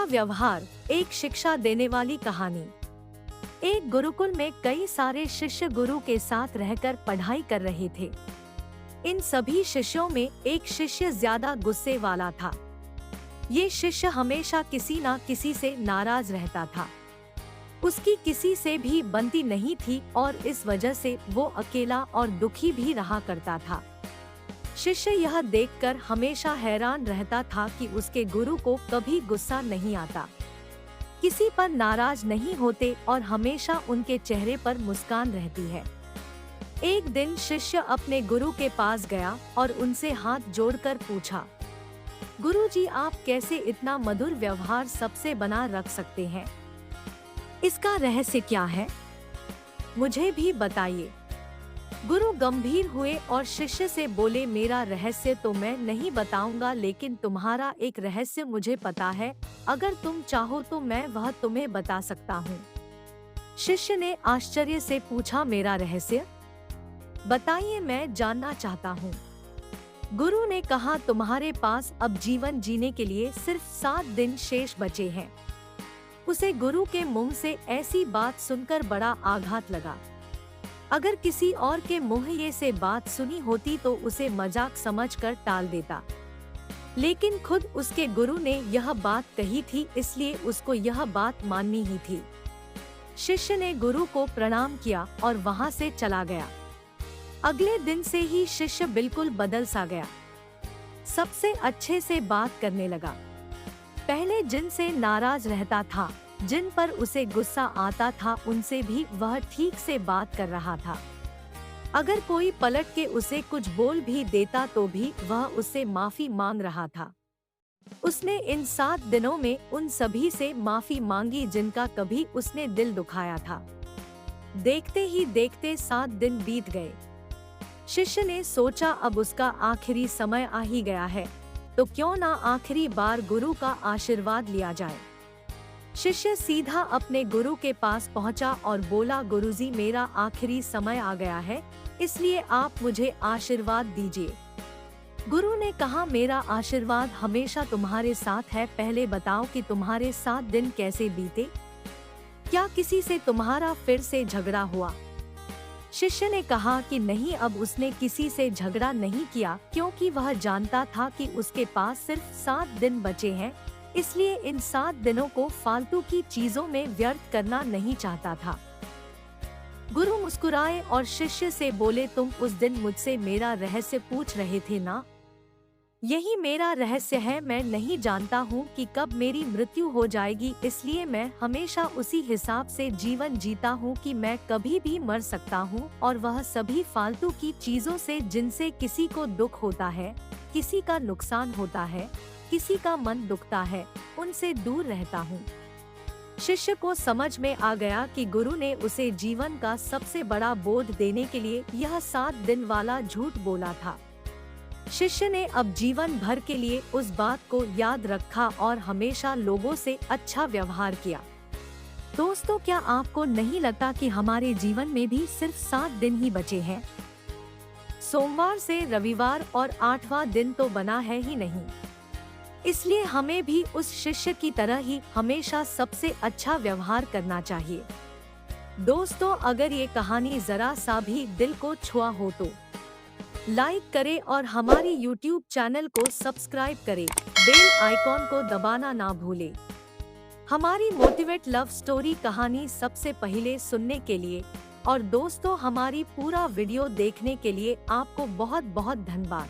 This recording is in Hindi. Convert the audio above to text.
व्यवहार, एक शिक्षा देने वाली कहानी। एक गुरुकुल में कई सारे शिष्य गुरु के साथ रहकर पढ़ाई कर रहे थे। इन सभी शिष्यों में एक शिष्य ज्यादा गुस्से वाला था। ये शिष्य हमेशा किसी न किसी से नाराज रहता था। उसकी किसी से भी बनती नहीं थी और इस वजह से वो अकेला और दुखी भी रहा करता था। शिष्य यह देखकर हमेशा हैरान रहता था कि उसके गुरु को कभी गुस्सा नहीं आता, किसी पर नाराज नहीं होते और हमेशा उनके चेहरे पर मुस्कान रहती है। एक दिन शिष्य अपने गुरु के पास गया और उनसे हाथ जोड़कर पूछा, गुरुजी, आप कैसे इतना मधुर व्यवहार सबसे बना रख सकते हैं? इसका रहस्य क्या है? मुझे भी बताइए। गुरु गंभीर हुए और शिष्य से बोले, मेरा रहस्य तो मैं नहीं बताऊंगा, लेकिन तुम्हारा एक रहस्य मुझे पता है। अगर तुम चाहो तो मैं वह तुम्हें बता सकता हूँ। शिष्य ने आश्चर्य से पूछा, मेरा रहस्य बताइए, मैं जानना चाहता हूँ। गुरु ने कहा, तुम्हारे पास अब जीवन जीने के लिए सिर्फ 7 दिन शेष बचे हैं। उसे गुरु के मुंह से ऐसी बात सुनकर बड़ा आघात लगा। अगर किसी और के मुंह ये से बात सुनी होती तो उसे मजाक समझकर टाल देता, लेकिन खुद उसके गुरु ने यह बात कही थी, इसलिए उसको यह बात माननी ही थी। शिष्य ने गुरु को प्रणाम किया और वहां से चला गया। अगले दिन से ही शिष्य बिल्कुल बदल सा गया। सबसे अच्छे से बात करने लगा। पहले जिनसे नाराज रहता था, जिन पर उसे गुस्सा आता था, उनसे भी वह ठीक से बात कर रहा था। अगर कोई पलट के उसे कुछ बोल भी देता तो भी वह उससे माफी मांग रहा था। उसने इन 7 दिनों में उन सभी से माफी मांगी जिनका कभी उसने दिल दुखाया था। देखते ही देखते 7 दिन बीत गए। शिष्य ने सोचा, अब उसका आखिरी समय आ ही गया है, तो क्यों ना आखिरी बार गुरु का आशीर्वाद लिया जाए। शिष्य सीधा अपने गुरु के पास पहुंचा और बोला, गुरुजी, मेरा आखिरी समय आ गया है, इसलिए आप मुझे आशीर्वाद दीजिए। गुरु ने कहा, मेरा आशीर्वाद हमेशा तुम्हारे साथ है। पहले बताओ कि तुम्हारे 7 दिन कैसे बीते? क्या किसी से तुम्हारा फिर से झगड़ा हुआ? शिष्य ने कहा कि नहीं, अब उसने किसी से झगड़ा नहीं किया, क्योंकि वह जानता था कि उसके पास सिर्फ 7 दिन बचे हैं, इसलिए इन 7 दिनों को फालतू की चीजों में व्यर्थ करना नहीं चाहता था। गुरु मुस्कुराए और शिष्य से बोले, तुम उस दिन मुझसे मेरा रहस्य पूछ रहे थे ना? यही मेरा रहस्य है। मैं नहीं जानता हूँ कि कब मेरी मृत्यु हो जाएगी, इसलिए मैं हमेशा उसी हिसाब से जीवन जीता हूँ कि मैं कभी भी मर सकता हूँ, और वह सभी फालतू की चीजों से जिनसे किसी को दुख होता है, किसी का नुकसान होता है, किसी का मन दुखता है, उनसे दूर रहता हूँ। शिष्य को समझ में आ गया कि गुरु ने उसे जीवन का सबसे बड़ा बोध देने के लिए यह 7 दिन वाला झूठ बोला था। शिष्य ने अब जीवन भर के लिए उस बात को याद रखा और हमेशा लोगों से अच्छा व्यवहार किया। दोस्तों, क्या आपको नहीं लगता कि हमारे जीवन में भी सिर्फ 7 दिन ही बचे हैं? सोमवार से रविवार और 8वां दिन तो बना है ही नहीं। इसलिए हमें भी उस शिष्य की तरह ही हमेशा सबसे अच्छा व्यवहार करना चाहिए। दोस्तों, अगर ये कहानी जरा सा भी दिल को छुआ हो तो लाइक करें और हमारी YouTube चैनल को सब्सक्राइब करें। बेल आइकॉन को दबाना ना भूलें। हमारी मोटिवेट लव स्टोरी कहानी सबसे पहले सुनने के लिए और दोस्तों, हमारी पूरा वीडियो देखने के लिए आपको बहुत बहुत धन्यवाद।